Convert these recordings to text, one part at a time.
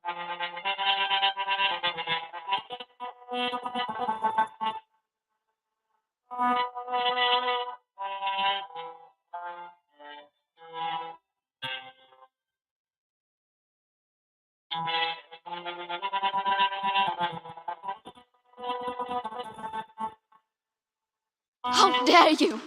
How dare you!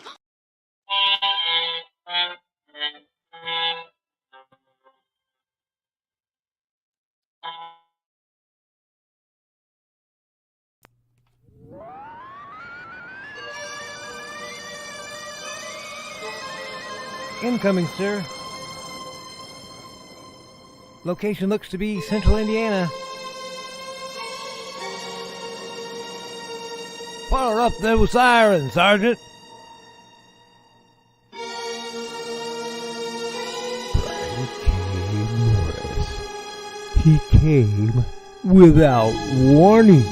Incoming, sir. Location looks to be Central Indiana. Fire up those sirens, Sergeant. Brian K. Morris. He came without warning.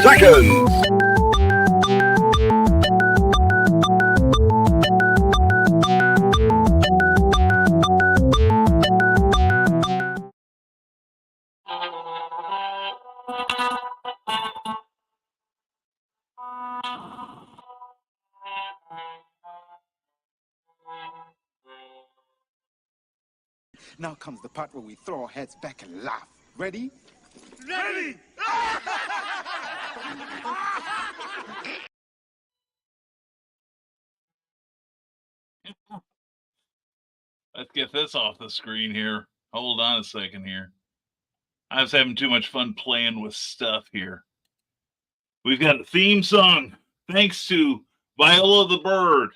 Seconds. Now comes the part where we throw our heads back and laugh. Ready? Ready! Let's get this off the screen here. Hold on a second here. I was having too much fun playing with stuff here. We've got a theme song thanks to Viola the Bird.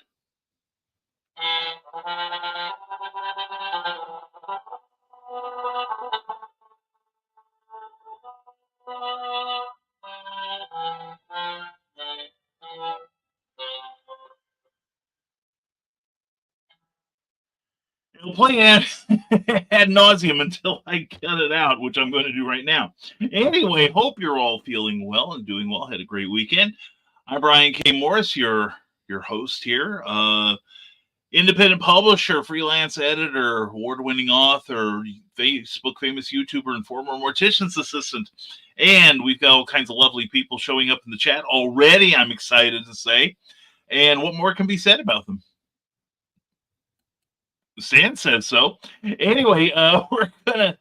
I'll play it ad nauseum until I cut it out, which I'm going to do right now. Anyway, hope you're all feeling well and doing well. Had a great weekend. I'm Brian K. Morris, your host here. Independent publisher, freelance editor, award-winning author, Facebook famous YouTuber, and former mortician's assistant. And we've got all kinds of lovely people showing up in the chat already, I'm excited to say. And what more can be said about them? Stan says so. Anyway, we're gonna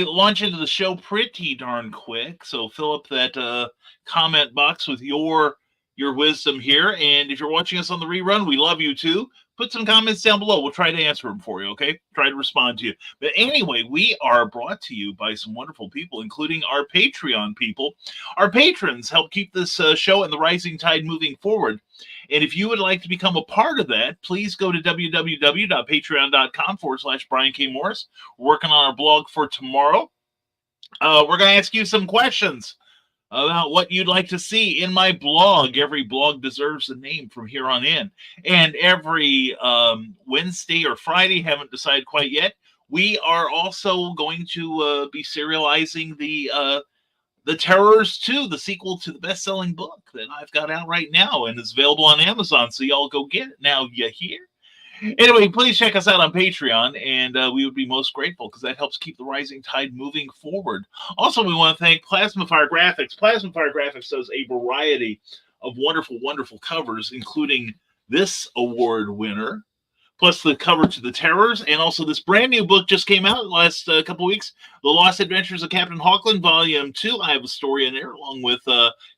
launch into the show pretty darn quick. So fill up that comment box with your wisdom here. And if you're watching us on the rerun, we love you too. Put some comments down below. We'll try to answer them for you, okay? Try to respond to you. But anyway, we are brought to you by some wonderful people, including our Patreon people. Our patrons help keep this show and the rising tide moving forward. And if you would like to become a part of that, please go to www.patreon.com/Brian K. Morris. We're working on our blog for tomorrow. We're going to ask you some questions about what you'd like to see in my blog. Every blog deserves a name from here on in. And every Wednesday or Friday, haven't decided quite yet, we are also going to be serializing the Terrors 2, the sequel to the best-selling book that I've got out right now and is available on Amazon, so y'all go get it now, you hear? Anyway, please check us out on Patreon, and we would be most grateful because that helps keep the rising tide moving forward. Also, we want to thank Plasmafire Graphics. Plasmafire Graphics does a variety of wonderful, wonderful covers, including this award winner plus the cover to The Terrors, and also this brand new book just came out last couple weeks, The Lost Adventures of Captain Hawkland, Volume 2. I have a story in there along with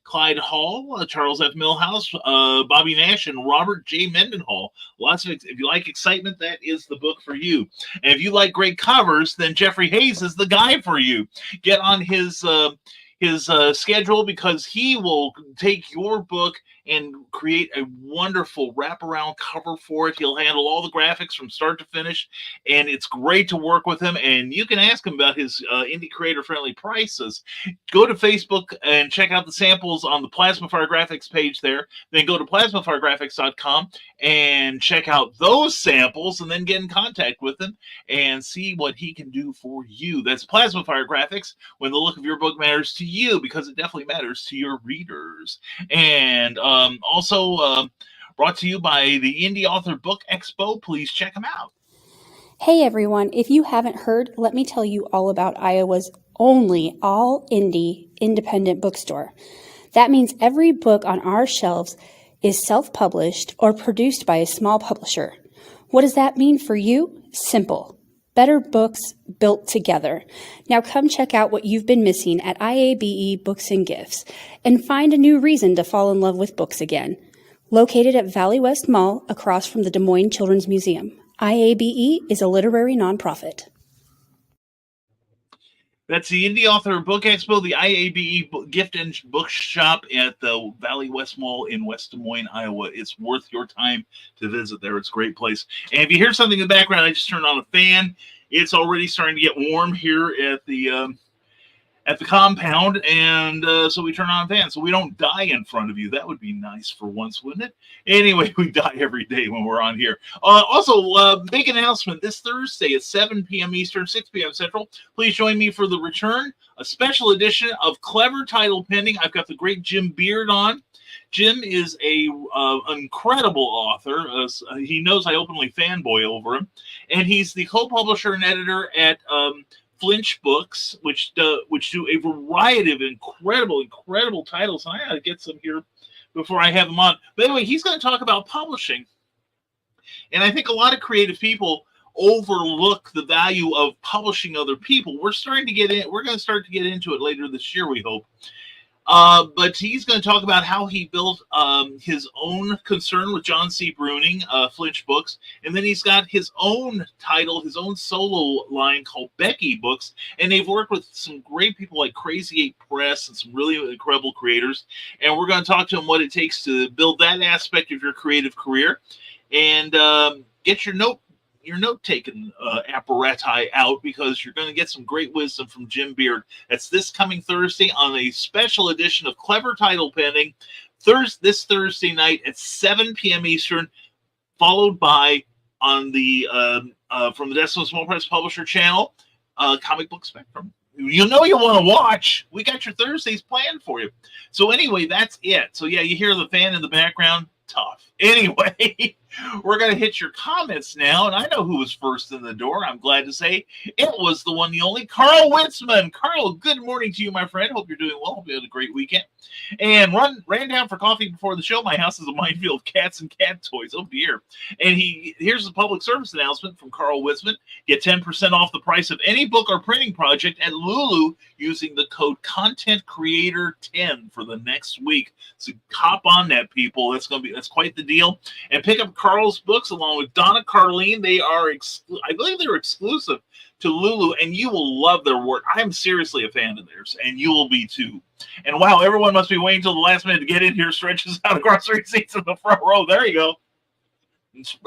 Clyde Hall, Charles F. Millhouse, Bobby Nash, and Robert J. Mendenhall. Lots of, if you like excitement, that is the book for you. And if you like great covers, then Jeffrey Hayes is the guy for you. Get on his schedule, because he will take your book and create a wonderful wraparound cover for it. He'll handle all the graphics from start to finish, and it's great to work with him. And you can ask him about his indie creator-friendly prices. Go to Facebook and check out the samples on the Plasmafire Graphics page there. Then go to plasmafiregraphics.com and check out those samples, and then get in contact with him and see what he can do for you. That's Plasmafire Graphics, when the look of your book matters to you, because it definitely matters to your readers. And also brought to you by the Indie Author Book Expo. Please check them out. Hey everyone, if you haven't heard, let me tell you all about Iowa's only all indie independent bookstore. That means every book on our shelves is self-published or produced by a small publisher. What does that mean for you? Simple. Better books built together. Now come check out what you've been missing at IABE Books and Gifts and find a new reason to fall in love with books again. Located at Valley West Mall across from the Des Moines Children's Museum. IABE is a literary nonprofit. That's the Indie Author Book Expo, the IABE Gift and Bookshop at the Valley West Mall in West Des Moines, Iowa. It's worth your time to visit there. It's a great place. And if you hear something in the background, I just turned on a fan. It's already starting to get warm here at the compound, and so we turn on a fan so we don't die in front of you. That would be nice for once, wouldn't it? Anyway, we die every day when we're on here. Also, big announcement this Thursday at 7 p.m. Eastern, 6 p.m. Central. Please join me for the return, a special edition of Clever Title Pending. I've got the great Jim Beard on. Jim is an incredible author. He knows I openly fanboy over him, and he's the co-publisher and editor at Flinch Books, which do a variety of incredible titles. And I gotta get some here before I have them on. But anyway, he's going to talk about publishing, and I think a lot of creative people overlook the value of publishing other people. We're going to start to get into it later this year, we hope. But he's going to talk about how he built his own concern with John C. Bruning, Flinch Books, and then he's got his own title, his own solo line called Becky Books, and they've worked with some great people like Crazy 8 Press and some really incredible creators, and we're going to talk to him what it takes to build that aspect of your creative career, and get your note-taking apparati out, because you're going to get some great wisdom from Jim Beard. That's this coming Thursday on a special edition of Clever Title Pending, this Thursday night at 7 p.m. Eastern, followed by on the from the Decimal Small Press Publisher channel, Comic Book Spectrum. You know you want to watch. We got your Thursdays planned for you. So anyway, that's it. So yeah, you hear the fan in the background. Tough. Anyway, we're going to hit your comments now, and I know who was first in the door. I'm glad to say it was the one, the only, Carl Witzman. Carl, good morning to you, my friend. Hope you're doing well. Hope you had a great weekend. And ran down for coffee before the show. My house is a minefield of cats and cat toys. Oh, dear. And here's the public service announcement from Carl Witzman. Get 10% off the price of any book or printing project at Lulu using the code CONTENTCREATOR10 for the next week. So hop on that, people. That's quite the deal. And pick up Carl's books along with Donna Carlene. They are, I believe they're exclusive to Lulu, and you will love their work. I'm seriously a fan of theirs, and you will be too. And wow, everyone must be waiting till the last minute to get in here. Stretches out across 3 seats in the front row. There you go.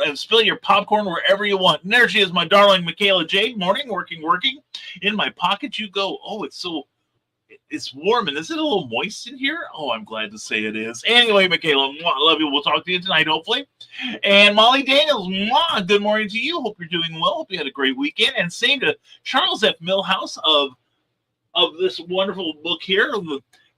And spill your popcorn wherever you want. And there she is, my darling Michaela Jade. Morning, working. In my pocket you go. Oh, it's warm, and is it a little moist in here? Oh, I'm glad to say it is. Anyway, Michaela, I love you. We'll talk to you tonight, hopefully. And Molly Daniels, good morning to you. Hope you're doing well. Hope you had a great weekend. And same to Charles F. Millhouse of this wonderful book here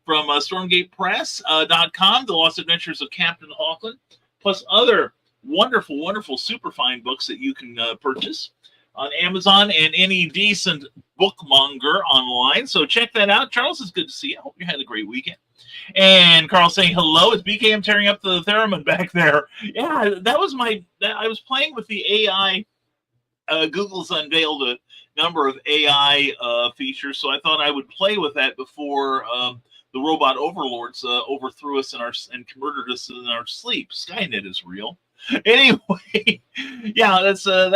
from StormgatePress.com, The Lost Adventures of Captain Hawkland, plus other wonderful super fine books that you can purchase on Amazon and any decent Bookmonger online. So check that out. Charles, it's good to see you. I hope you had a great weekend. And Carl saying hello. It's BKM tearing up the theremin back there. Yeah, that was I was playing with the AI. Google's unveiled a number of AI features, so I thought I would play with that before the robot overlords overthrew us and murdered us in our sleep. Skynet is real. Anyway, yeah, it's not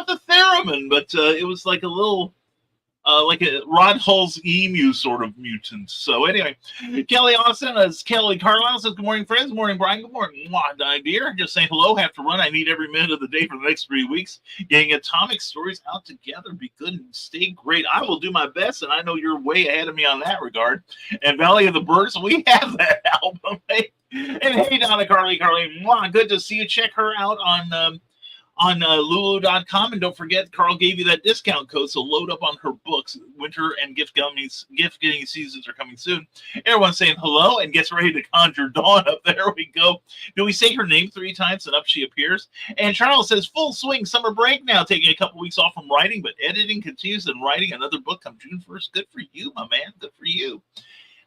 the theremin, but it was like a little like a Rod Hull's emu sort of mutant. So anyway, Kelly Austin, as Kelly Carlisle says, good morning, friends. Good morning, Brian. Good morning, dear. Just saying hello. Have to run. I need every minute of the day for the next 3 weeks. Getting Atomic Stories out together. Be good and stay great. I will do my best, and I know you're way ahead of me on that regard. And Valley of the Birds, we have that album. And hey, Donna Carly, good to see you. Check her out on Lulu.com, and don't forget, Carl gave you that discount code, so load up on her books. Winter and gift getting seasons are coming soon. Everyone's saying hello and gets ready to conjure Dawn up. There we go. Do we say her name 3 times and up she appears? And Charles says, full swing summer break now, taking a couple weeks off from writing, but editing continues and writing another book come June 1st. Good for you, my man. Good for you.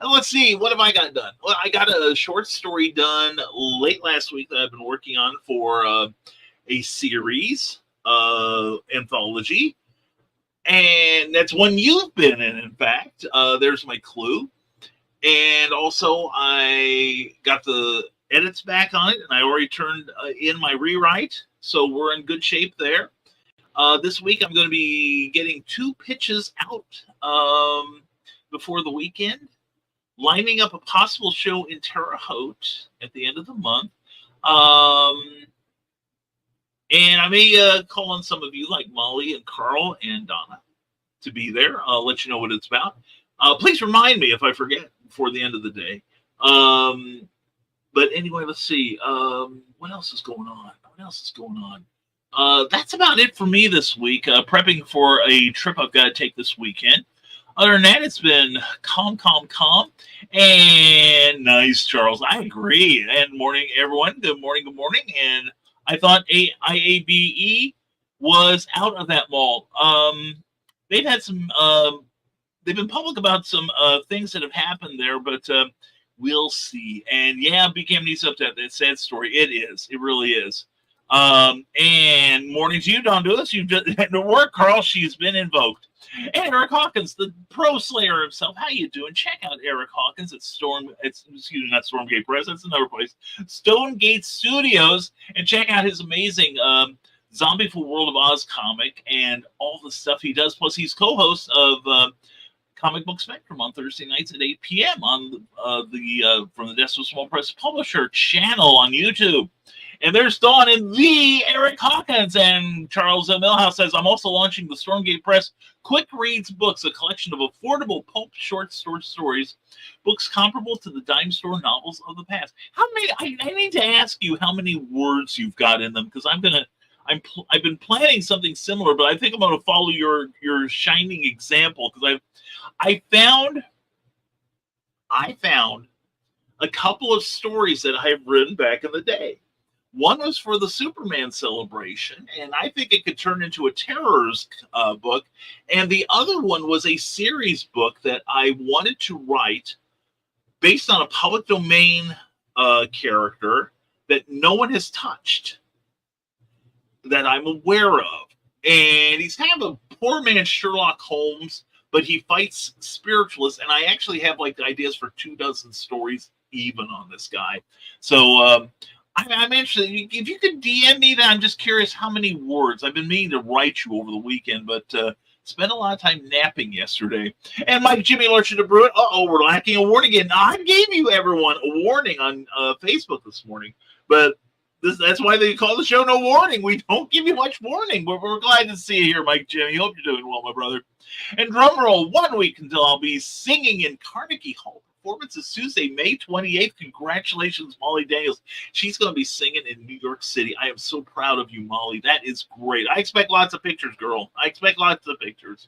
And let's see, what have I got done? Well, I got a short story done late last week that I've been working on for a series anthology, and that's one you've been in fact. There's my clue. And also I got the edits back on it, and I already turned in my rewrite, so we're in good shape there. This week I'm going to be getting 2 pitches out before the weekend, lining up a possible show in Terre Haute at the end of the month. And I may call on some of you like Molly and Carl and Donna to be there. I'll let you know what it's about. Please remind me if I forget before the end of the day. But anyway, let's see. What else is going on? That's about it for me this week. Prepping for a trip I've got to take this weekend. Other than that, it's been calm. And nice, Charles. I agree. And morning, everyone. Good morning. And I thought IABE was out of that mall. They've had some, they've been public about some things that have happened there, but we'll see. And yeah, BKM needs up that sad story. It is. It really is. And morning to you, Don Lewis. You've just had to work, Carl. She's been invoked. And Eric Hawkins, the pro slayer himself. How you doing? Check out Eric Hawkins at not Stormgate Press. That's another place. Stonegate Studios, and check out his amazing Zombie for World of Oz comic and all the stuff he does. Plus, he's co-host of Comic Book Spectrum on Thursday nights at 8 p.m. on the from the Desk of Small Press Publisher channel on YouTube. And there's Dawn and the Eric Hawkins. And Charles Milhouse says, I'm also launching the Stormgate Press Quick Reads Books, a collection of affordable pulp short stories, books comparable to the dime store novels of the past. How many? I need to ask you how many words you've got in them, because I've been planning something similar, but I think I'm going to follow your shining example, because I found a couple of stories that I've written back in the day. One was for the Superman celebration, and I think it could turn into a terrors book. And the other one was a series book that I wanted to write based on a public domain character that no one has touched, that I'm aware of. And he's kind of a poor man's Sherlock Holmes, but he fights spiritualists. And I actually have like ideas for 24 stories even on this guy. So, I'm interested. If you could DM me that, I'm just curious how many words. I've been meaning to write you over the weekend, but spent a lot of time napping yesterday. And Mike Jimmy Lurch to Brew it. We're lacking a warning again. I gave you everyone a warning on Facebook this morning, but that's why they call the show No Warning. We don't give you much warning, but we're glad to see you here, Mike Jimmy. Hope you're doing well, my brother. And drum roll, 1 week until I'll be singing in Carnegie Hall. Performance is Tuesday, May 28th. Congratulations, Molly Daniels. She's going to be singing in New York City. I am so proud of you, Molly. That is great. I expect lots of pictures, girl. I expect lots of pictures.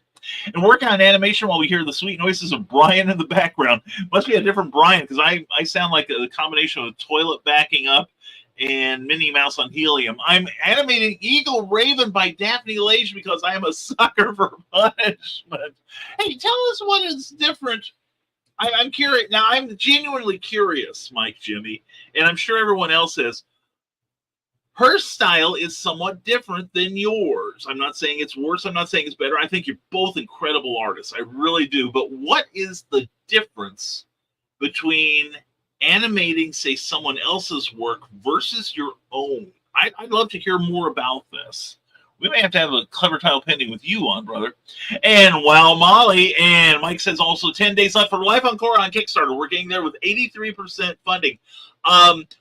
And working on animation while we hear the sweet noises of Brian in the background. Must be a different Brian, because I sound like a combination of a toilet backing up and Minnie Mouse on Helium. I'm animating Eagle Raven by Daphne Lage because I am a sucker for punishment. Hey, tell us what is different. I'm curious. Now, I'm genuinely curious, Mike, Jimmy, and I'm sure everyone else is. Her style is somewhat different than yours. I'm not saying it's worse. I'm not saying it's better. I think you're both incredible artists. I really do. But what is the difference between animating, say, someone else's work versus your own? I'd love to hear more about this. We may have to have a clever title pending with you on, brother. And while Molly and Mike says also 10 days left for Life Encore on Kickstarter. We're getting there with 83% funding.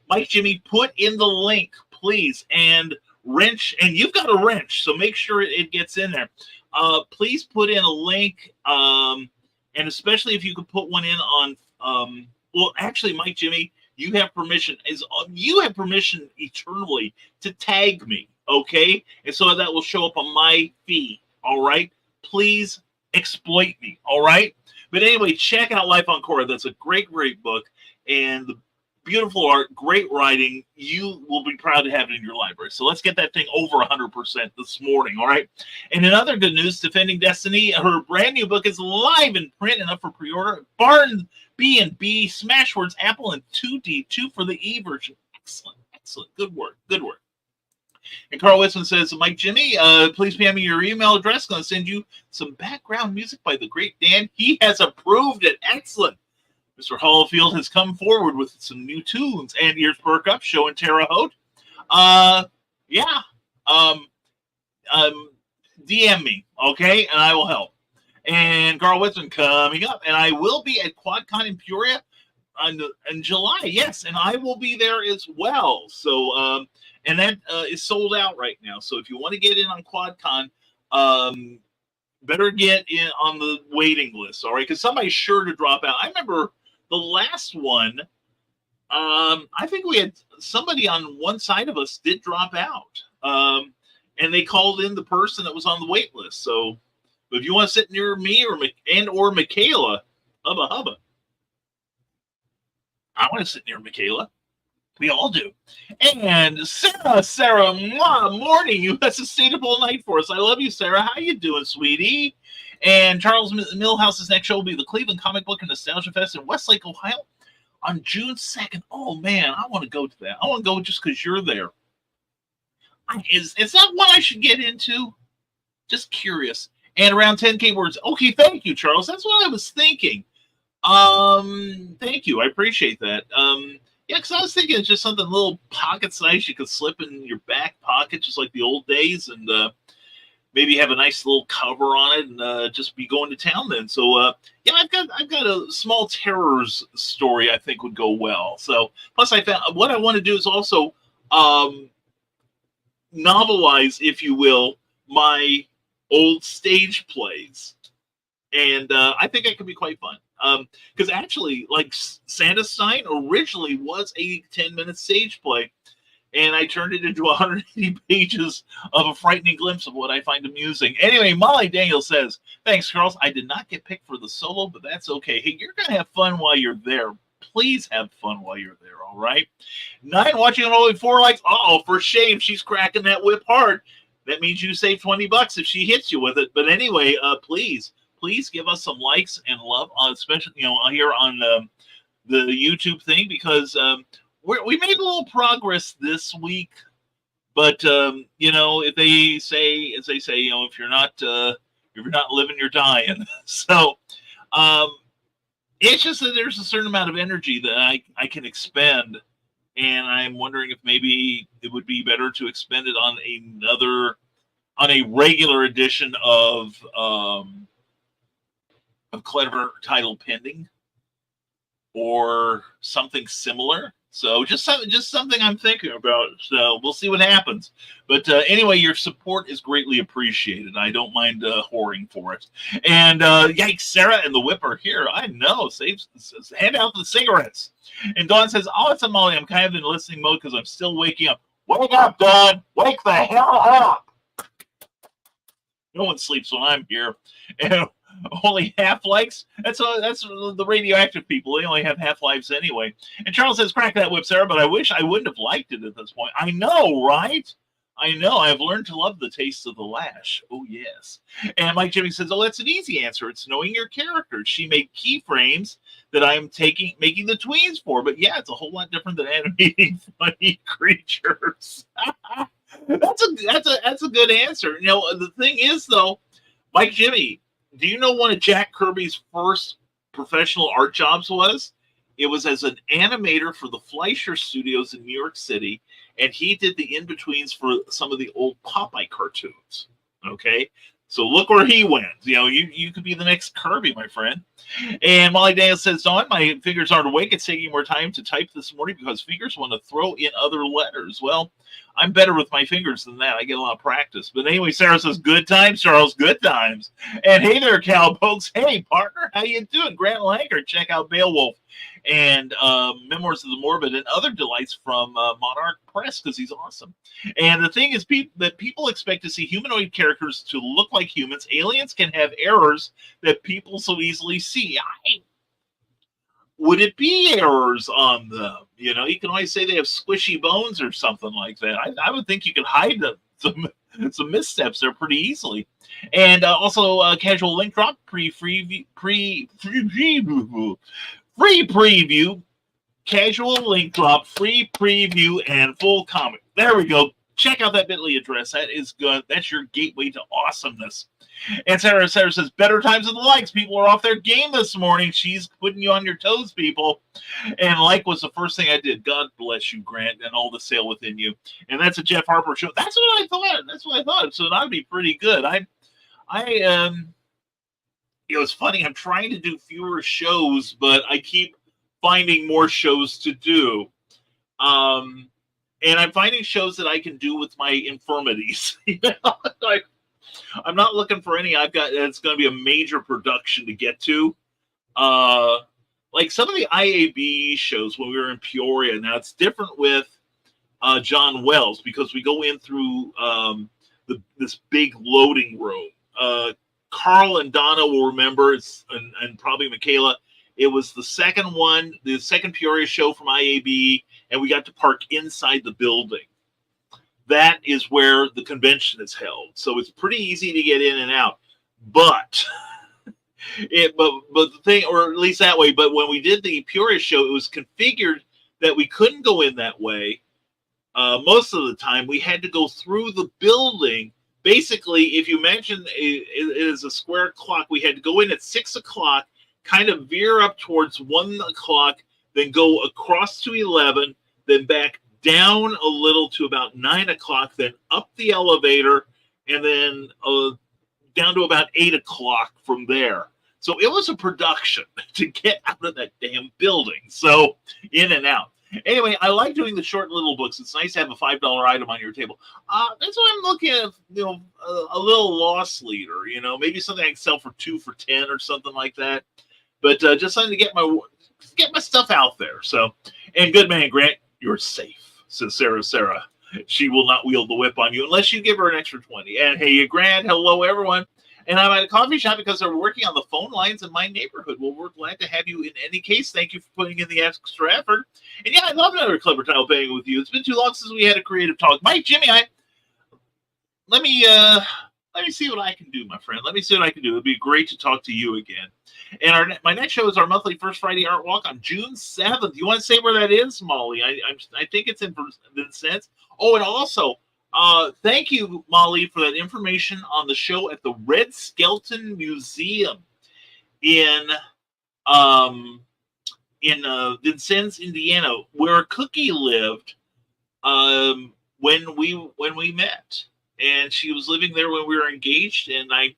Mike, Jimmy, put in the link, please. And wrench, and you've got a wrench, so make sure it gets in there. Please put in a link, and especially if you could put one in on, well, actually, Mike, Jimmy, you have permission. You have permission eternally to tag me. Okay, and so that will show up on my feed. All right, please exploit me. All right, but anyway, check out Life Encore. That's a great book, and the beautiful art, great writing. You will be proud to have it in your library. So let's get that thing over 100% this morning. All right, and in other good news, Defending Destiny, her brand new book is live in print and up for pre-order. Barnes B&B, Smashwords, Apple, and 2D2 for the E version. Excellent, good work. And Carl Whitson says, Mike, Jimmy, please PM me your email address. Going to send you some background music by the great Dan. He has approved it. Excellent. Mr. Hollowfield has come forward with some new tunes. And Ears Perk Up, showing Terre Haute. DM me, okay, and I will help. And Carl Whitson coming up. And I will be at QuadCon in Peoria in July. Yes, and I will be there as well. So, and that is sold out right now. So if you want to get in on QuadCon, better get in on the waiting list, all right? Because somebody's sure to drop out. I remember the last one, I think we had somebody on one side of us did drop out. And they called in the person that was on the wait list. So if you want to sit near me or Michaela, hubba. I want to sit near Michaela. We all do. And Sarah, morning. That's a sustainable night for us. I love you, Sarah. How you doing, sweetie? And Charles Millhouse's next show will be the Cleveland Comic Book and Nostalgia Fest in Westlake, Ohio on June 2nd. Oh, man, I want to go to that. I want to go just because you're there. Is that what I should get into? Just curious. And around 10K words. Okay, thank you, Charles. That's what I was thinking. Thank you. I appreciate that. Yeah, because I was thinking it's just something little pocket size you could slip in your back pocket, just like the old days, and maybe have a nice little cover on it, and just be going to town then. So yeah, I've got a small terrors story I think would go well. So plus I found what I want to do is also novelize, if you will, my old stage plays, and I think it could be quite fun. Because actually, like Santa Stein originally was a 10-minute stage play, and I turned it into 180 pages of a frightening glimpse of what I find amusing. Anyway, Molly Daniel says, thanks, Charles. I did not get picked for the solo, but that's okay. Hey, you're going to have fun while you're there. Please have fun while you're there, all right? 9 watching on only 4 likes. Uh-oh, for shame, she's cracking that whip hard. That means you save $20 if she hits you with it. But anyway, please give us some likes and love, especially here on the YouTube thing, because we made a little progress this week. But if they say, as they say, if you're not living, you're dying. So it's just that there's a certain amount of energy that I can expend, and I'm wondering if maybe it would be better to expend it on a regular edition of Clever Title Pending or something similar. So just something I'm thinking about. So we'll see what happens. But anyway, your support is greatly appreciated. I don't mind whoring for it. And yikes, Sarah and the Whip are here. I know. Hand out the cigarettes. And Dawn says, oh, it's a Molly. I'm kind of in listening mode because I'm still waking up. Wake up, Dawn. Wake the hell up. No one sleeps when I'm here. And Only half likes. That's the radioactive people. They only have half lives anyway. And Charles says, "Crack that whip, Sarah." But I wish I wouldn't have liked it at this point. I know, right? I know. I've learned to love the taste of the lash. Oh yes. And Mike Jimmy says, "Oh, that's an easy answer. It's knowing your characters. She made keyframes that I'm making the tweens for. But yeah, it's a whole lot different than animating funny creatures." That's a good answer. You know, the thing is though, Mike Jimmy, do you know one of Jack Kirby's first professional art jobs was? It was as an animator for the Fleischer Studios in New York City, and he did the in-betweens for some of the old Popeye cartoons. Okay? So look where he went. You know, you could be the next Kirby, my friend. And Molly Daniels says, "Dawn, my fingers aren't awake. It's taking more time to type this morning because fingers want to throw in other letters." Well, I'm better with my fingers than that. I get a lot of practice. But anyway, Sarah says, "Good times, Charles, good times." And hey there, cowpokes. Hey, partner, how you doing? Grant Langer, check out Beowulf and Memoirs of the Morbid and other delights from Monarch Press because he's awesome. And the thing is that people expect to see humanoid characters to look like humans. Aliens can have errors that people so easily see. Would it be errors on them? You know, you can always say they have squishy bones or something like that. I would think you could hide them. Some missteps there pretty easily. And also casual link drop, free preview, casual link drop, free preview, and full comic. There we go. Check out that bit.ly address. That is good. That's your gateway to awesomeness. And Sarah says, "Better times of the likes. People are off their game this morning." She's putting you on your toes, people. And like was the first thing I did. God bless you, Grant, and all the sail within you. And that's a Jeff Harper show. That's what I thought. So that'd be pretty good. It was funny. I'm trying to do fewer shows, but I keep finding more shows to do. And I'm finding shows that I can do with my infirmities. Like, I'm not looking for any. It's going to be a major production to get to. Like some of the IAB shows when we were in Peoria. Now it's different with John Wells because we go in through this big loading room. Carl and Donna will remember, and probably Michaela. It was the second Peoria show from IAB, and we got to park inside the building. That is where the convention is held. So it's pretty easy to get in and out. But the thing, or at least that way, but when we did the Peoria show, it was configured that we couldn't go in that way. Most of the time, we had to go through the building. Basically, if you imagine it is a square clock, we had to go in at 6 o'clock, kind of veer up towards 1 o'clock, then go across to 11, then back down a little to about 9 o'clock, then up the elevator, and then down to about 8 o'clock from there. So it was a production to get out of that damn building. So in and out. Anyway, I like doing the short little books. It's nice to have a $5 item on your table. That's why I'm looking at, a little loss leader, maybe something I can sell for 2 for 10 or something like that. But just something to get my stuff out there. So, and good man, Grant, you're safe, says Sarah. She will not wield the whip on you unless you give her an extra 20. And hey, Grant, hello, everyone. And I'm at a coffee shop because they're working on the phone lines in my neighborhood. Well, we're glad to have you in any case. Thank you for putting in the extra effort. And yeah, I love another clever tile banging with you. It's been too long since we had a creative talk. Mike, Jimmy, let me see what I can do, my friend. Let me see what I can do. It'd be great to talk to you again. And my next show is our monthly First Friday Art Walk on June 7th. You want to say where that is, Molly? I think it's in Vincennes. Oh, and also, thank you, Molly, for that information on the show at the Red Skelton Museum in Vincennes, Indiana, where Cookie lived when we met, and she was living there when we were engaged, and I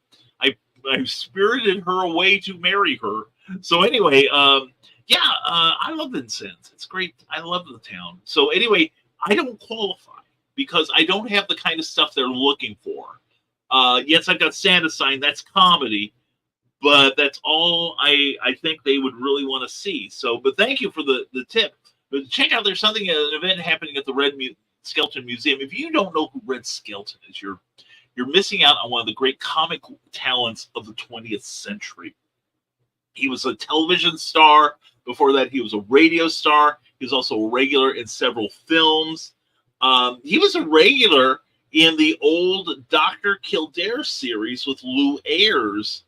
spirited her away to marry her. So anyway, I love Vincennes. It's great. I love the town. So anyway, I don't qualify because I don't have the kind of stuff they're looking for. Yes, I've got Santa Sign. That's comedy, but that's all I think they would really want to see. So, but thank you for the tip. But check out, there's an event happening at the Red Skelton Museum. If you don't know who Red Skelton is, you're missing out on one of the great comic talents of the 20th century. He was a television star. Before that, he was a radio star. He was also a regular in several films. He was a regular in the old Dr. Kildare series with Lou Ayres.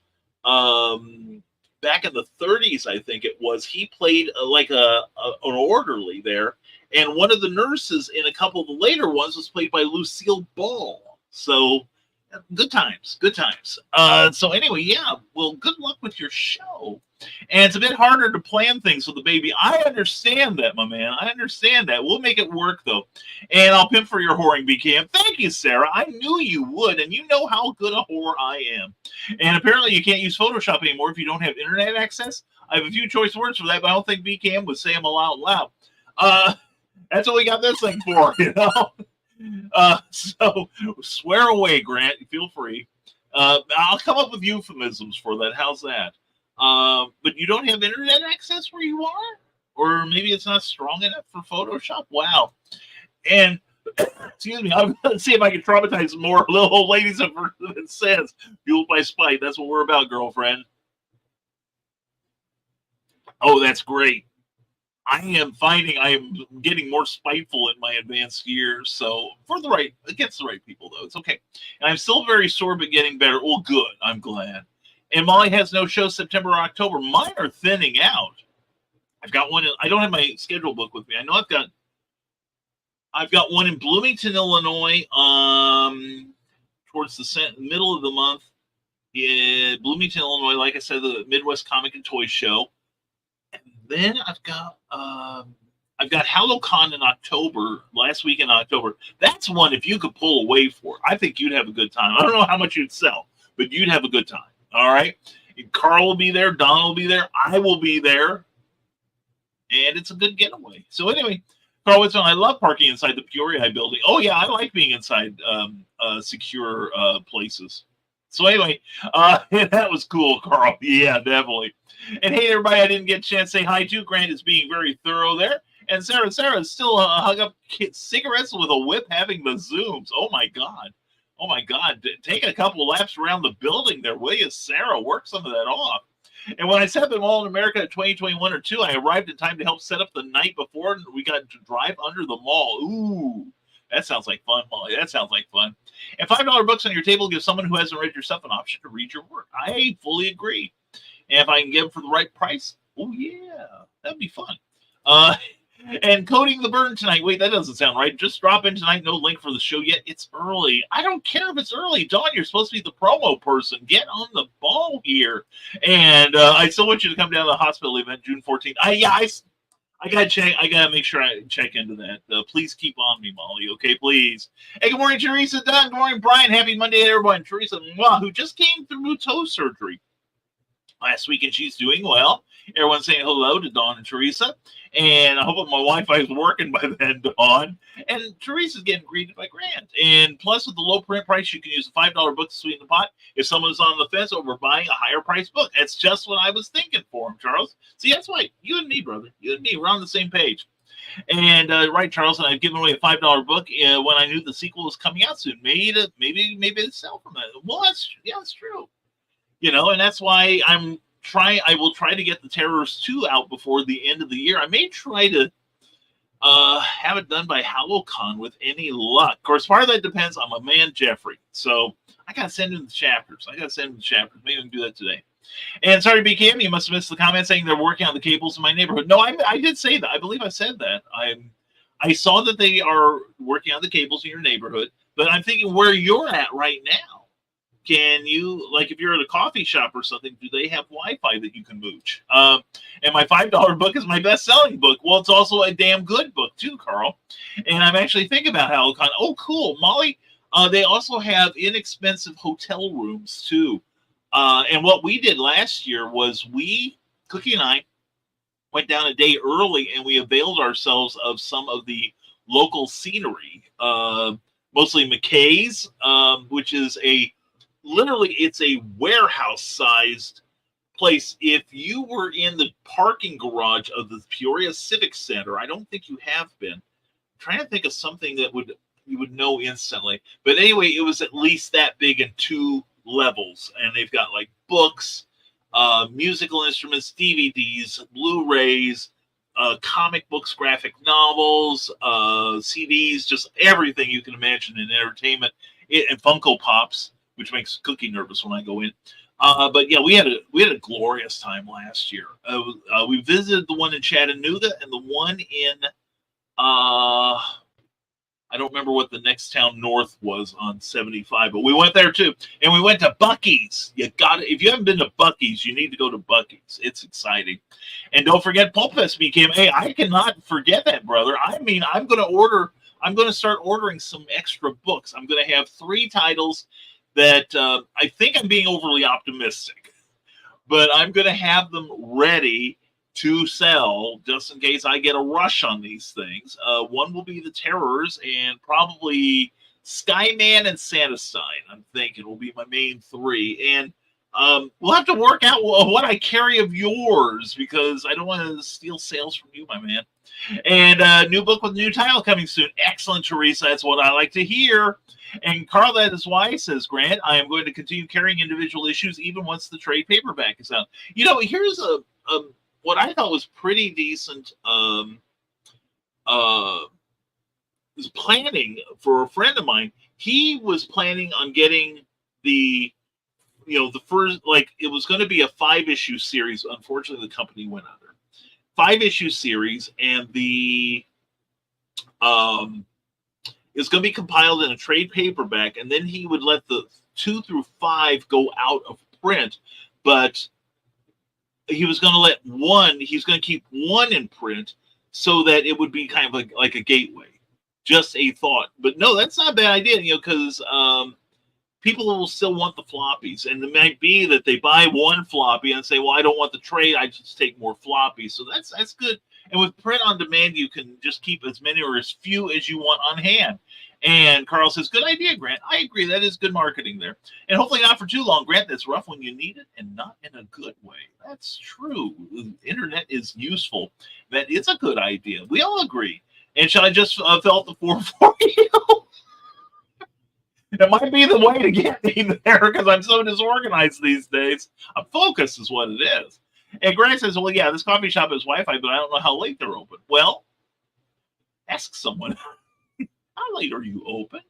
Back in the 30s, I think it was. He played like an orderly there. And one of the nurses in a couple of the later ones was played by Lucille Ball. So good times, good times. So anyway, yeah, well, good luck with your show. And it's a bit harder to plan things with the baby. I understand that, my man. I understand that. We'll make it work, though. And I'll pimp for your whoring, BKM. Thank you, Sarah. I knew you would, and you know how good a whore I am. And apparently you can't use Photoshop anymore if you don't have internet access. I have a few choice words for that, but I don't think BKM would say them out loud. That's what we got this thing for, you know? So swear away, Grant. Feel free. I'll come up with euphemisms for that. How's that? But you don't have internet access where you are? Or maybe it's not strong enough for Photoshop? Wow. And, excuse me, I'm going to see if I can traumatize more little old ladies of it says, fueled by spite. That's what we're about, girlfriend. Oh, that's great. I am getting more spiteful in my advanced years. So against the right people, though. It's okay. And I'm still very sore, but getting better. Well, good. I'm glad. And Molly has no show September or October. Mine are thinning out. I've got one. I don't have my schedule book with me. I know I've got one in Bloomington, Illinois, towards the middle of the month. In Bloomington, Illinois, like I said, the Midwest Comic and Toy Show. And then I've got HalloCon in October, last week in October. That's one if you could pull away for. I think you'd have a good time. I don't know how much you'd sell, but you'd have a good time. All right. Carl will be there. Don will be there. I will be there. And it's a good getaway. So anyway, Carl Whitson, I love parking inside the Peoria building. Oh, yeah, I like being inside secure places. So anyway, that was cool, Carl. Yeah, definitely. And hey, everybody, I didn't get a chance to say hi to. Grant is being very thorough there. And Sarah is still hung up cigarettes with a whip having the Zooms. Oh, my God. Oh, my God. Take a couple laps around the building there, will you, Sarah? Work some of that off. And when I set up in Mall in America in 2021 or 2, I arrived in time to help set up the night before, and we got to drive under the mall. Ooh, that sounds like fun, Molly. That sounds like fun. And $5 books on your table gives someone who hasn't read your stuff an option to read your work. I fully agree. And if I can get them for the right price, oh, yeah, that'd be fun. And Coding the Burn tonight. Wait, that doesn't sound right. Just drop in tonight. No link for the show yet. It's early. I don't care if it's early. Dawn, you're supposed to be the promo person. Get on the ball here. And I still want you to come down to the hospital event June 14th. I gotta check. I gotta make sure I check into that. Please keep on me, Molly. Okay, please. Hey, good morning, Teresa Dunn. Good morning, Brian. Happy Monday to everyone. Teresa, who just came through toe surgery last week, and she's doing well. Everyone's saying hello to Dawn and Teresa. And I hope my Wi-Fi is working by then, Dawn. And Teresa's getting greeted by Grant. And plus, with the low print price, you can use a $5 book to sweeten the pot if someone's on the fence over buying a higher price book. That's just what I was thinking for him, Charles. See, that's why you and me, brother. You and me, we're on the same page. And right, Charles, and I've given away a $5 book when I knew the sequel was coming out soon. Maybe it'd sell from that. Well, that's true. You know, and that's why I will try to get the Terrorist 2 out before the end of the year. I may try to have it done by HalloCon with any luck. Of course, part of that depends on my man, Jeffrey. So I got to send him the chapters. Maybe I can do that today. And sorry, BKM, you must have missed the comment saying they're working on the cables in my neighborhood. No, I did say that. I believe I said that. I saw that they are working on the cables in your neighborhood, but I'm thinking where you're at right now. Can you, like if you're at a coffee shop or something, do they have Wi-Fi that you can mooch? And my $5 book is my best-selling book. Well, it's also a damn good book too, Carl. And I'm actually thinking about HalloCon. Oh, cool. Molly, they also have inexpensive hotel rooms too. And what we did last year was Cookie and I, went down a day early and we availed ourselves of some of the local scenery, mostly McKay's, which is it's a warehouse-sized place. If you were in the parking garage of the Peoria Civic Center, I don't think you have been. I'm trying to think of something that would you would know instantly. But anyway, it was at least that big in 2 levels, and they've got like books, musical instruments, DVDs, Blu-rays, comic books, graphic novels, CDs, just everything you can imagine in entertainment, and Funko Pops, which makes Cookie nervous when I go in. But yeah, we had a glorious time last year. We visited the one in Chattanooga and the one in I don't remember what the next town north was on 75, but we went there too. And we went to Buc-ee's. If you haven't been to Buc-ee's, you need to go to Buc-ee's. It's exciting. And don't forget, Pulp Fest became, hey, I cannot forget that, brother. I mean, I'm going to start ordering some extra books. I'm going to have 3 titles that I think I'm being overly optimistic, but I'm going to have them ready to sell just in case I get a rush on these things. One will be The Terrors, and probably Skyman and Santastein, I'm thinking, will be my main 3. And we'll have to work out what I carry of yours, because I don't want to steal sales from you, my man. And a new book with a new title coming soon. Excellent, Teresa. That's what I like to hear. And Carl, that is why, says Grant, I am going to continue carrying individual issues even once the trade paperback is out. You know, here's what I thought was pretty decent was planning for a friend of mine. He was planning on getting the first, like, it was going to be a 5-issue series. Unfortunately, the company went under. 5-issue series, and the it's going to be compiled in a trade paperback, and then he would let the 2 through 5 go out of print, but he was going to let he's going to keep 1 in print so that it would be kind of like a gateway. Just a thought. But no, that's not a bad idea, because people will still want the floppies. And it might be that they buy 1 floppy and say, well, I don't want the trade, I just take more floppies. So that's good. And with print on demand, you can just keep as many or as few as you want on hand. And Carl says, good idea, Grant. I agree. That is good marketing there. And hopefully not for too long, Grant. That's rough when you need it and not in a good way. That's true. The internet is useful. That is a good idea. We all agree. And shall I just fill out the form for you? It might be the way to get me there, because I'm so disorganized these days. I'm focused is what it is. And Grant says, well, yeah, this coffee shop has Wi-Fi, but I don't know how late they're open. Well, ask someone. How late are you open?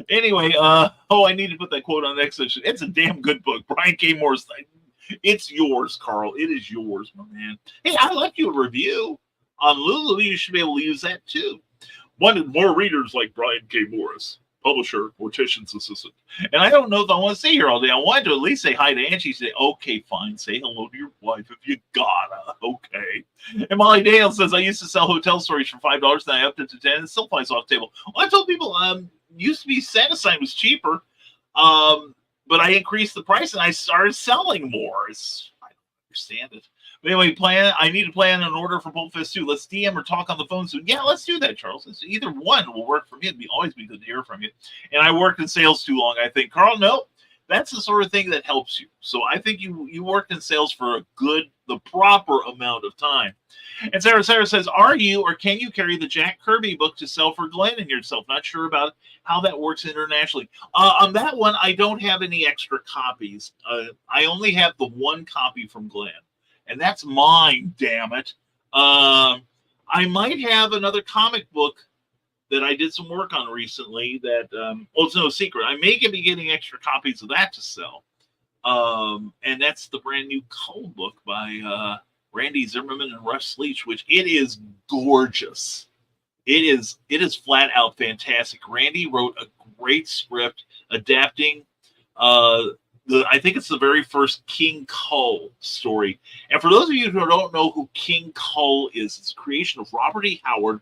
Anyway, I need to put that quote on the next section. It's a damn good book. Brian K. Morris. It's yours, Carl. It is yours, my man. Hey, I left you a review on Lulu. You should be able to use that too. Wanted more readers like Brian K. Morris, publisher, mortician's assistant. And I don't know if I want to stay here all day. I wanted to at least say hi to Angie. Say, okay, fine. Say hello to your wife if you gotta. Okay. And Molly Dale says, I used to sell hotel stories for $5, then I upped it to 10 and it still flies off the table. Well, I told people, used to be Santastein was cheaper, but I increased the price and I started selling more. I don't understand it. But anyway, I need to plan an order for Pulp Fest 2. Let's DM or talk on the phone soon. Yeah, let's do that, Charles. Either one will work for me. It'd always be good to hear from you. And I worked in sales too long, I think. Carl, no, that's the sort of thing that helps you. So I think you worked in sales for the proper amount of time. And Sarah says, are you or can you carry the Jack Kirby book to sell for Glenn and yourself? Not sure about how that works internationally. On that one, I don't have any extra copies. I only have the 1 copy from Glenn. And that's mine, damn it. I might have another comic book that I did some work on recently that, it's no secret. I may be getting extra copies of that to sell. And that's the brand new Cull book by Randy Zimmerman and Russ Leach, which it is gorgeous. It is flat out fantastic. Randy wrote a great script adapting I think it's the very first King Cull story. And for those of you who don't know who King Cull is, it's a creation of Robert E. Howard,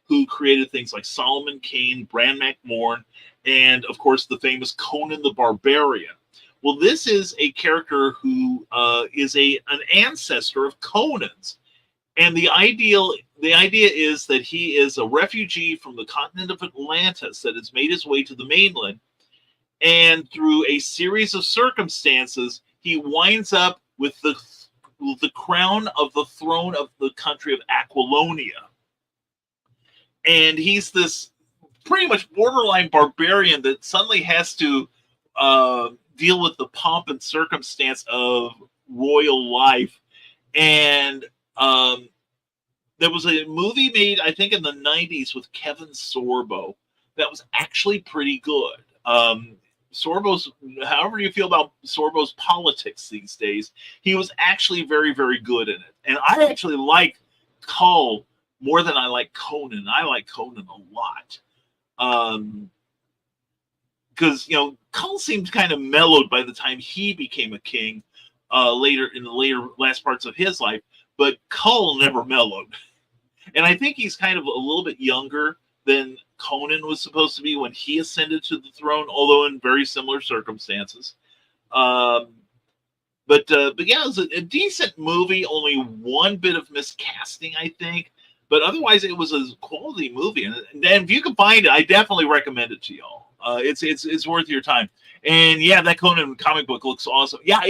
who created things like Solomon Kane, Bran McMorn, and, of course, the famous Conan the Barbarian. Well, this is a character who is an ancestor of Conan's. And the idea is that he is a refugee from the continent of Atlantis that has made his way to the mainland. And through a series of circumstances, he winds up with the crown of the throne of the country of Aquilonia. And he's this pretty much borderline barbarian that suddenly has to deal with the pomp and circumstance of royal life. And there was a movie made, I think, in the 90s with Kevin Sorbo that was actually pretty good. Sorbo's, however you feel about Sorbo's politics these days, he was actually very, very good in it. And I actually like Kull more than I like Conan. I like Conan a lot. Because, Kull seemed kind of mellowed by the time he became a king later in the last parts of his life, but Kull never mellowed. And I think he's kind of a little bit younger than Conan was supposed to be when he ascended to the throne, although in very similar circumstances. But yeah, it was a decent movie. Only one bit of miscasting, I think. But otherwise, it was a quality movie. And if you can find it, I definitely recommend it to y'all. It's worth your time. And yeah, that Conan comic book looks awesome. Yeah,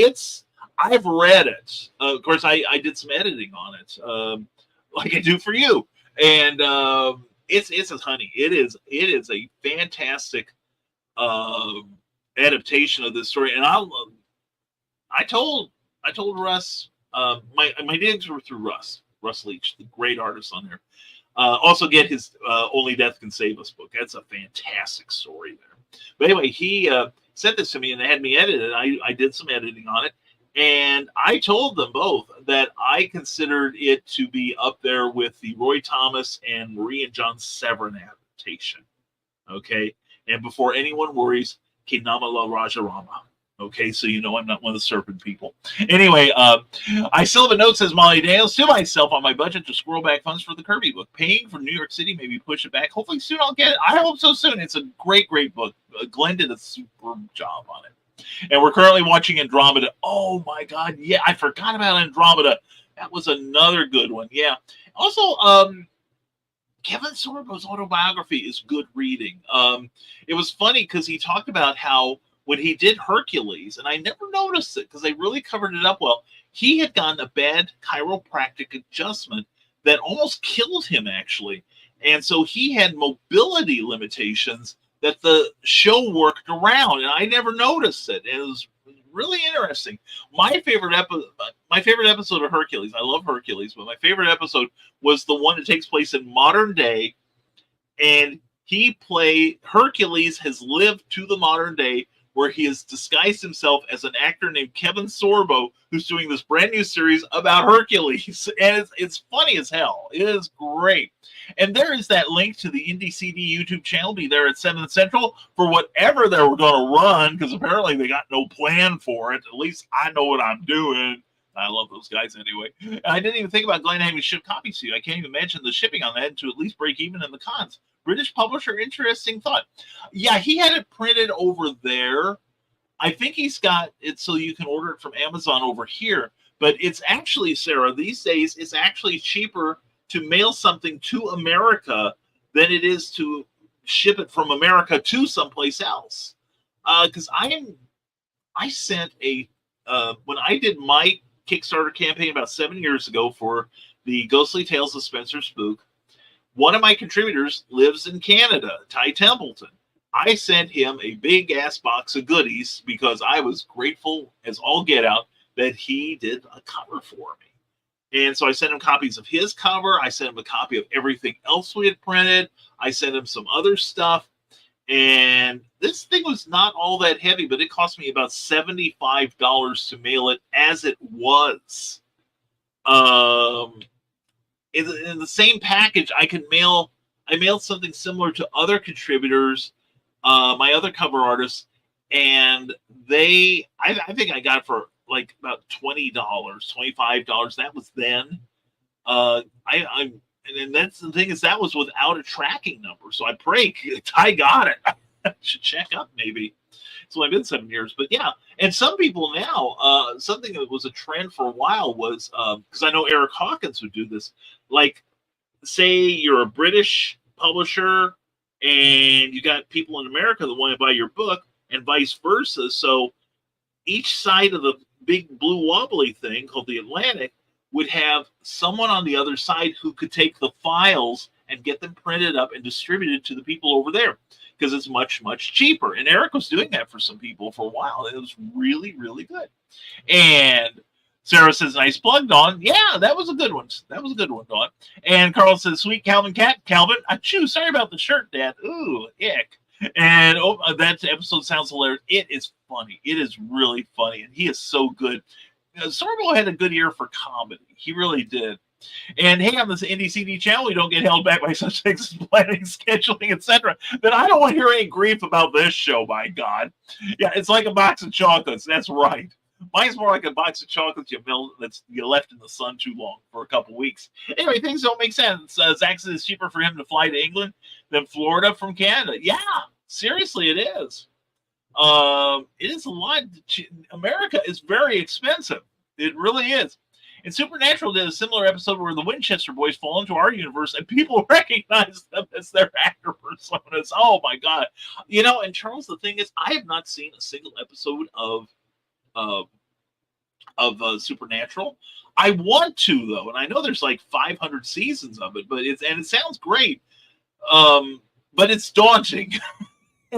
I've read it. Of course, I did some editing on it, like I do for you. And it's a honey. It is a fantastic adaptation of this story. And I told Russ, my digs were through Russ Leach, the great artist on there. Also get his Only Death Can Save Us book. That's a fantastic story there. But anyway, he sent this to me and had me edit it. I did some editing on it. And I told them both that I considered it to be up there with the Roy Thomas and Marie and John Severin adaptation. Okay? And before anyone worries, Kinama La Rajarama. Okay, so I'm not one of the serpent people. Anyway, I still have a note, says Molly Dales, to myself on my budget to squirrel back funds for the Kirby book. Paying for New York City, maybe push it back. Hopefully soon I'll get it. I hope so soon. It's a great, great book. Glenn did a superb job on it. And we're currently watching Andromeda. Oh, my God. Yeah, I forgot about Andromeda. That was another good one. Yeah. Also, Kevin Sorbo's autobiography is good reading. It was funny because he talked about how when he did Hercules, and I never noticed it because they really covered it up well, he had gotten a bad chiropractic adjustment that almost killed him, actually. And so he had mobility limitations that the show worked around, and I never noticed it. And it was really interesting. My favorite episode of Hercules, I love Hercules, but my favorite episode was the one that takes place in modern day, and Hercules has lived to the modern day, where he has disguised himself as an actor named Kevin Sorbo, who's doing this brand new series about Hercules. And it's funny as hell. It is great. And there is that link to the Indie CD YouTube channel. Be there at 7 Central for whatever they were going to run, because apparently they got no plan for it. At least I know what I'm doing. I love those guys anyway. I didn't even think about Glenn having to ship copies to you. I can't even imagine the shipping on that to at least break even in the cons. British publisher, interesting thought. Yeah, he had it printed over there. I think he's got it so you can order it from Amazon over here. But it's actually, Sarah, these days, it's actually cheaper to mail something to America than it is to ship it from America to someplace else. Because I sent when I did my Kickstarter campaign about 7 years ago for the Ghostly Tales of Spencer Spook, one of my contributors lives in Canada, Ty Templeton. I sent him a big ass box of goodies because I was grateful as all get out that he did a cover for me. And so I sent him copies of his cover. I sent him a copy of everything else we had printed. I sent him some other stuff. And this thing was not all that heavy, but it cost me about $75 to mail it as it was. In the same package, I mailed something similar to other contributors, my other cover artists, and I think I got it for like about $20, $25. That was then. And that's the thing, is that was without a tracking number. So I pray Ty got it. I should check up maybe. It's only been 7 years, but yeah. And some people now, something that was a trend for a while was, because I know Eric Hawkins would do this, like, say you're a British publisher and you got people in America that want to buy your book and vice versa. So each side of the big blue wobbly thing called the Atlantic would have someone on the other side who could take the files and get them printed up and distributed to the people over there because it's much, much cheaper. And Eric was doing that for some people for a while. It was really, really good. And Sarah says, nice plug, Dawn. Yeah, that was a good one. That was a good one, Dawn. And Carl says, sweet Calvin cat. Calvin, achoo, sorry about the shirt, Dad. Ooh, ick. And that episode sounds hilarious. It is funny. It is really funny. And he is so good. Sorbo had a good ear for comedy. He really did. And hey, on this Indie CD channel, we don't get held back by such things as planning, scheduling, etc. Then I don't want to hear any grief about this show, my God. Yeah, it's like a box of chocolates. That's right. Mine's more like a box of chocolates you left in the sun too long for a couple weeks. Anyway, things don't make sense. Zach says it's cheaper for him to fly to England than Florida from Canada. Yeah, seriously, it is. It is a lot. America is very expensive. It really is. And Supernatural did a similar episode where the Winchester boys fall into our universe and people recognize them as their actor personas. Oh my God. And Charles, the thing is, I have not seen a single episode of Supernatural. I want to, though, and I know there's like 500 seasons of it, but it sounds great. But it's daunting.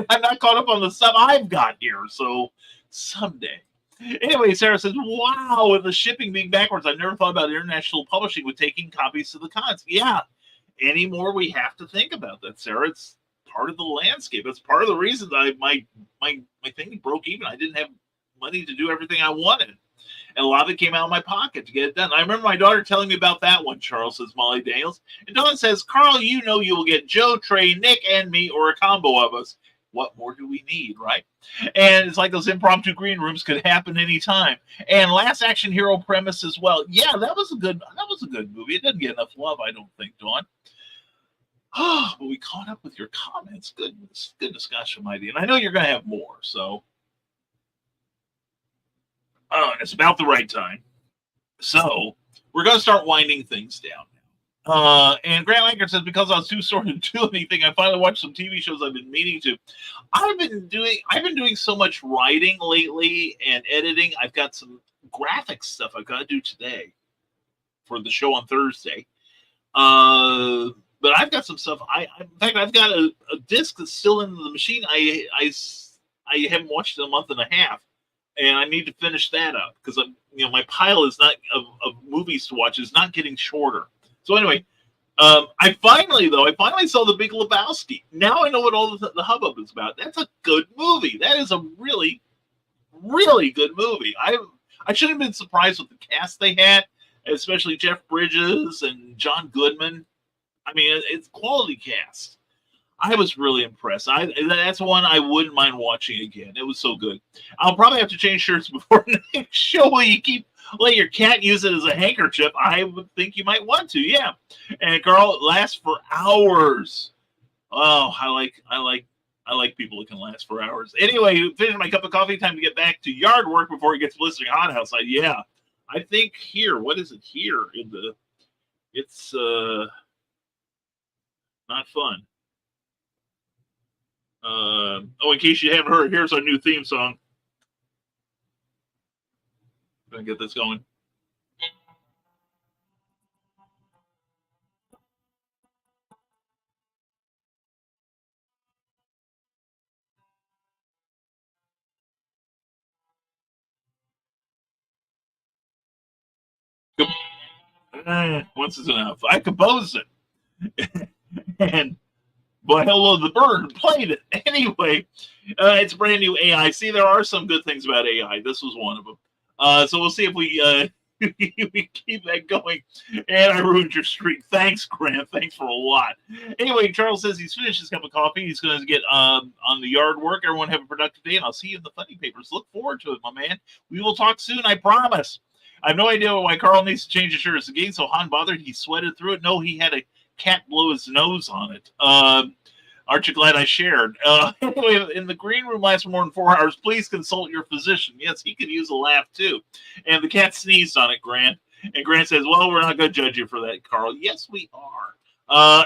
I'm not caught up on the stuff I've got here, so someday. Anyway, Sarah says, wow, with the shipping being backwards, I never thought about international publishing with taking copies to the cons. Yeah, anymore we have to think about that, Sarah. It's part of the landscape. It's part of the reason that my thing broke even. I didn't have money to do everything I wanted. And a lot of it came out of my pocket to get it done. I remember my daughter telling me about that one, Charles, says Molly Daniels. And Dawn says, Carl, you will get Joe, Trey, Nick, and me, or a combo of us. What more do we need, right? And it's like those impromptu green rooms could happen anytime. And Last Action Hero premise as well. Yeah, that was a good movie. It didn't get enough love, I don't think, Dawn. Oh, but we caught up with your comments. Good discussion, my dear. And I know you're going to have more, so. And it's about the right time. So we're going to start winding things down. And Grant Langer says, because I was too sore to do anything, I finally watched some TV shows I've been meaning to. I've been doing so much writing lately and editing. I've got some graphic stuff I've got to do today for the show on Thursday. But I've got some stuff. In fact, I've got a disc that's still in the machine. I haven't watched it in a month and a half, and I need to finish that up because my pile is not of movies to watch is not getting shorter. So anyway, I finally saw The Big Lebowski. Now I know what all the hubbub is about. That's a good movie. That is a really, really good movie. I shouldn't have been surprised with the cast they had, especially Jeff Bridges and John Goodman. I mean, it's quality cast. I was really impressed. That's one I wouldn't mind watching again. It was so good. I'll probably have to change shirts before next show. Will you let your cat use it as a handkerchief? I would think you might want to, yeah. And Carl, it lasts for hours. Oh, I like people that can last for hours. Anyway, finish my cup of coffee. Time to get back to yard work before it gets blistering hot outside. Yeah, I think here. What is it here? It's not fun. In case you haven't heard, here's our new theme song. I'm gonna get this going. Once is enough. I composed it. And boy, hello, the bird played it. Anyway, it's brand new AI. See, there are some good things about AI. This was one of them. So we'll see if we we keep that going. And I ruined your streak. Thanks, Grant. Thanks for a lot. Anyway, Charles says he's finished his cup of coffee. He's going to get on the yard work. Everyone have a productive day, and I'll see you in the funny papers. Look forward to it, my man. We will talk soon, I promise. I have no idea why Carl needs to change his shirt. Is the game so hot and bothered he sweated through it? No, he had a cat blow his nose on it. Aren't you glad I shared? Anyway, in the green room lasts more than 4 hours. Please consult your physician. Yes, he could use a laugh too. And the cat sneezed on it, Grant. And Grant says, well, we're not going to judge you for that, Carl. Yes, we are.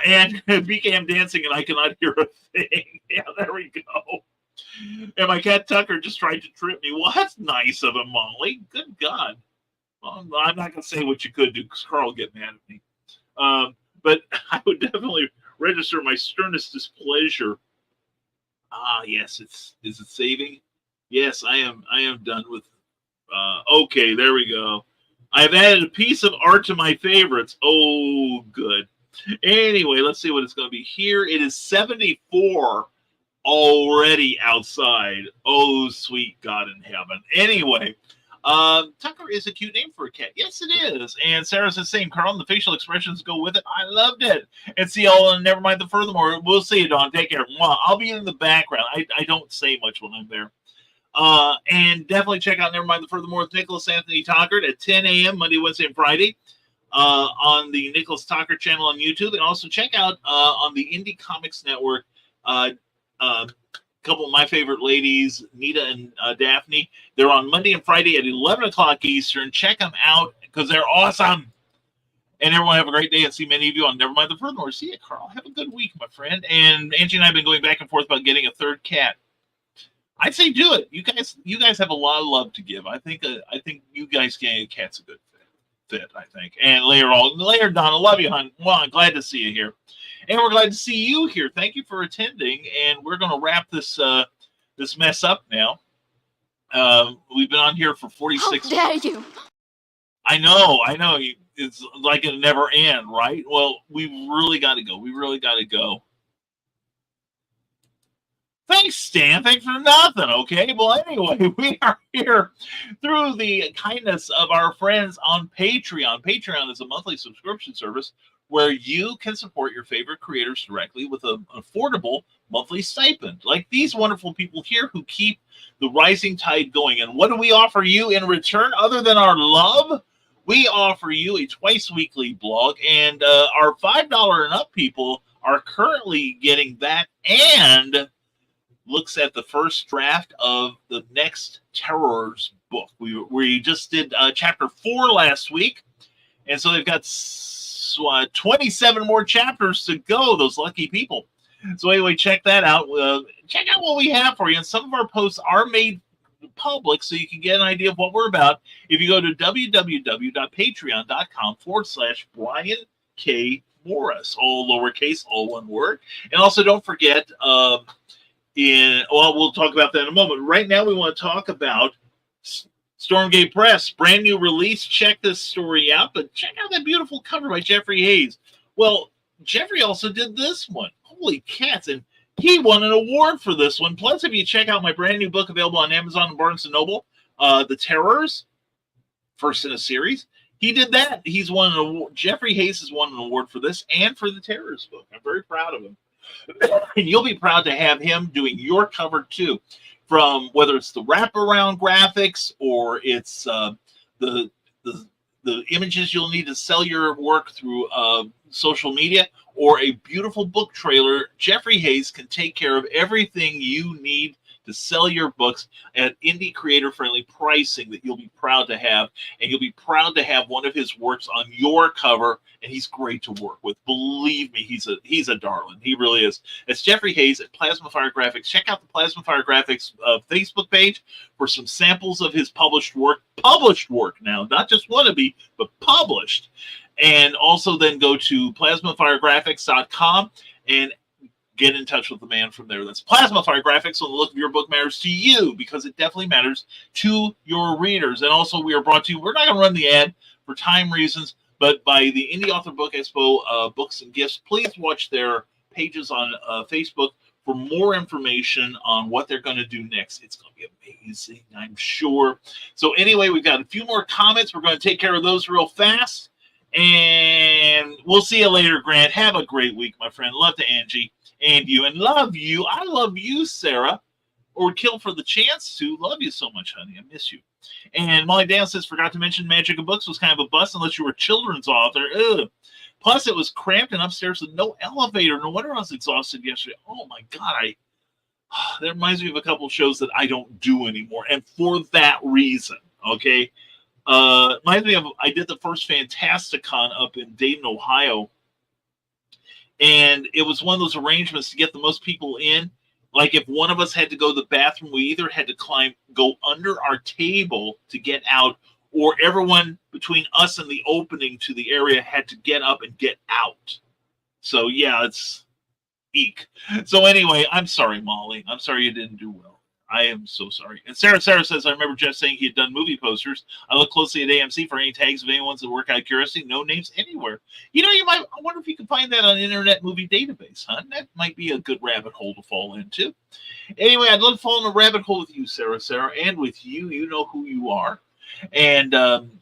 And BKM dancing and I cannot hear a thing. Yeah, there we go. And my cat Tucker just tried to trip me. Well, that's nice of him, Molly. Good God. Well, I'm not going to say what you could do because Carl will get mad at me. but I would definitely register my sternest displeasure. Ah, yes, is it saving? Yes, I am done with. Okay, there we go. I've added a piece of art to my favorites. Oh, good. Anyway, let's see what it's going to be. Here it is 74 already outside. Oh, sweet God in heaven. Anyway, Tucker is a cute name for a cat. Yes, it is. And Sarah says, same, Carl, and the facial expressions go with it. I loved it. And see, never mind the furthermore. We'll see you, Dawn. Take care. I'll be in the background. I don't say much when I'm there. And definitely check out Never Mind the Furthermore with Nicholas Anthony Tockert at 10 a.m. Monday, Wednesday, and Friday on the Nicholas Tockert channel on YouTube. And also check out on the Indie Comics Network a couple of my favorite ladies, Nita and Daphne. They're on Monday and Friday at 11 o'clock Eastern. Check them out because they're awesome. And everyone have a great day and see many of you on Never Mind the Furthermore. See you, Carl. Have a good week, my friend. And Angie and I have been going back and forth about getting a third cat. I'd say do it. You guys have a lot of love to give. I think you guys getting a cat's a good fit. I think. And later, Donna, love you, hon. Well, I'm glad to see you here, and we're glad to see you here. Thank you for attending. And we're going to wrap this this mess up now. We've been on here for 46. How dare you? I know. It's like it'll never end, right? Well, we really got to go. Thanks, Stan. Thanks for nothing, okay? Well, anyway, we are here through the kindness of our friends on Patreon. Patreon is a monthly subscription service where you can support your favorite creators directly with an affordable monthly stipend, like these wonderful people here who keep the rising tide going. And what do we offer you in return other than our love? We offer you a twice-weekly blog, and our $5 and up people are currently getting that and looks at the first draft of the next Terrors book. We just did chapter 4 last week, and so they've got 27 more chapters to go, those lucky people. So anyway, check that out. Check out what we have for you, and some of our posts are made public so you can get an idea of what we're about if you go to www.patreon.com/Brian K. Morris, all lowercase, all one word. And also don't forget, we'll talk about that in a moment. Right now, we want to talk about Stormgate Press, brand new release. Check this story out, but check out that beautiful cover by Jeffrey Hayes. Well, Jeffrey also did this one. Holy cats! And he won an award for this one. Plus, if you check out my brand new book available on Amazon and Barnes & Noble, The Terrors, first in a series, he did that. He's won an award. Jeffrey Hayes has won an award for this and for the Terrors book. I'm very proud of him. And you'll be proud to have him doing your cover too, from whether it's the wraparound graphics or it's the images you'll need to sell your work through social media or a beautiful book trailer. Jeffrey Hayes can take care of everything you need to sell your books at indie creator friendly pricing that you'll be proud to have, and you'll be proud to have one of his works on your cover. And he's great to work with. Believe me, he's a darling. He really is. It's Jeffrey Hayes at Plasma Fire Graphics. Check out the Plasma Fire Graphics Facebook page for some samples of his published work now, not just wannabe, but published. And also then go to plasmafiregraphics.com and get in touch with the man from there. That's Plasma Fire Graphics. So the look of your book matters to you because it definitely matters to your readers. And also, we are brought to you, we're not going to run the ad for time reasons, but by the Indie Author Book Expo Books and Gifts. Please watch their pages on Facebook for more information on what they're going to do next. It's going to be amazing, I'm sure. So anyway, we've got a few more comments. We're going to take care of those real fast. And we'll see you later, Grant. Have a great week, my friend. Love to Angie and you. And love you. I love you, Sarah. Or would kill for the chance to. Love you so much, honey. I miss you. And Molly Dan says, forgot to mention Magic of Books was kind of a bust unless you were a children's author. Ugh. Plus, it was cramped and upstairs with no elevator. No wonder I was exhausted yesterday. Oh, my God. That reminds me of a couple of shows that I don't do anymore. And for that reason, okay? Reminds me of, I did the first Fantasticon up in Dayton, Ohio. And it was one of those arrangements to get the most people in. Like if one of us had to go to the bathroom, we either had to go under our table to get out, or everyone between us and the opening to the area had to get up and get out. So yeah, it's eek. So anyway, I'm sorry, Molly. I'm sorry you didn't do well. I am so sorry. And Sarah says, I remember Jeff saying he had done movie posters. I look closely at AMC for any tags of anyone's that work out of curiosity. No names anywhere. You know, I wonder if you can find that on Internet Movie Database, huh? That might be a good rabbit hole to fall into. Anyway, I'd love to fall in a rabbit hole with you, Sarah, and with you. You know who you are. And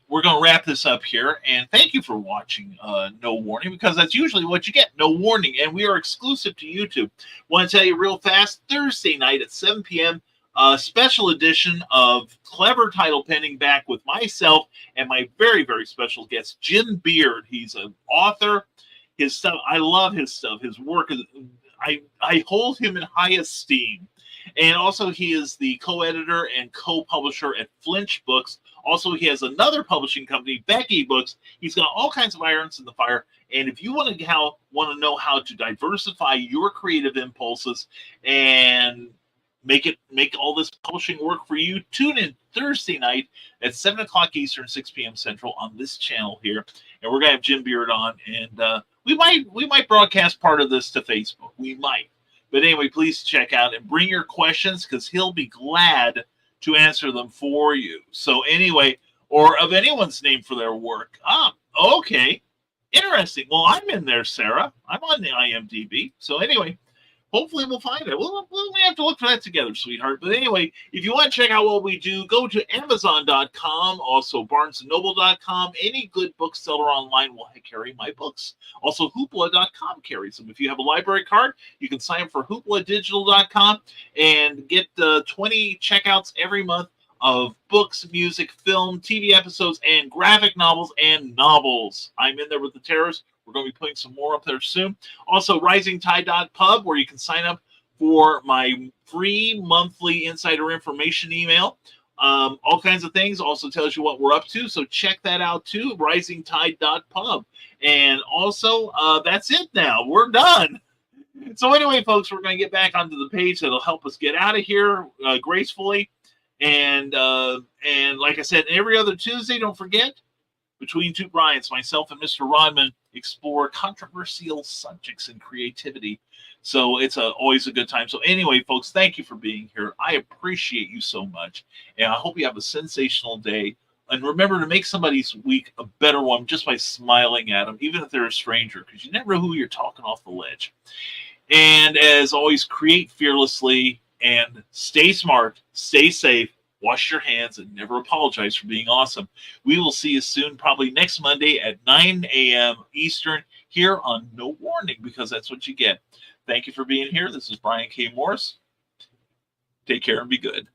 we're going to wrap this up here. And thank you for watching No Warning, because that's usually what you get, No Warning. And we are exclusive to YouTube. Want to tell you real fast, Thursday night at 7 p.m., a special edition of Clever Title Pending, back with myself and my very, very special guest, Jim Beard. He's an author. His stuff, I love his stuff. His work, I hold him in high esteem. And also, he is the co-editor and co-publisher at Flinch Books. Also, he has another publishing company, Becky Books. He's got all kinds of irons in the fire. And if you want to know how to diversify your creative impulses and make all this publishing work for you, tune in Thursday night at 7 o'clock Eastern, 6 p.m. Central on this channel here. And we're going to have Jim Beard on. And we might broadcast part of this to Facebook. We might. But anyway, please check out and bring your questions, because he'll be glad to answer them for you. So anyway, or of anyone's name for their work. Okay. Interesting. Well, I'm in there, Sarah. I'm on the IMDb. So anyway, hopefully we'll find it. We'll have to look for that together, sweetheart. But anyway, if you want to check out what we do, go to Amazon.com, also BarnesandNoble.com. Any good bookseller online will carry my books. Also, Hoopla.com carries them. If you have a library card, you can sign up for HooplaDigital.com and get 20 checkouts every month of books, music, film, TV episodes, and graphic novels and novels. I'm in there with the terrorists. We're going to be putting some more up there soon. Also, RisingTide.pub, where you can sign up for my free monthly insider information email. All kinds of things. Also tells you what we're up to. So check that out too, RisingTide.pub. And also, that's it now. We're done. So anyway, folks, we're going to get back onto the page that'll help us get out of here gracefully. And like I said, every other Tuesday, don't forget, Between Two Bryants, myself and Mr. Rodman explore controversial subjects and creativity. So it's always a good time. So anyway, folks, thank you for being here. I appreciate you so much. And I hope you have a sensational day. And remember to make somebody's week a better one just by smiling at them, even if they're a stranger, because you never know who you're talking off the ledge. And as always, create fearlessly and stay smart, stay safe, wash your hands, and never apologize for being awesome. We will see you soon, probably next Monday at 9 a.m. Eastern here on No Warning, because that's what you get. Thank you for being here. This is Brian K. Morris. Take care and be good.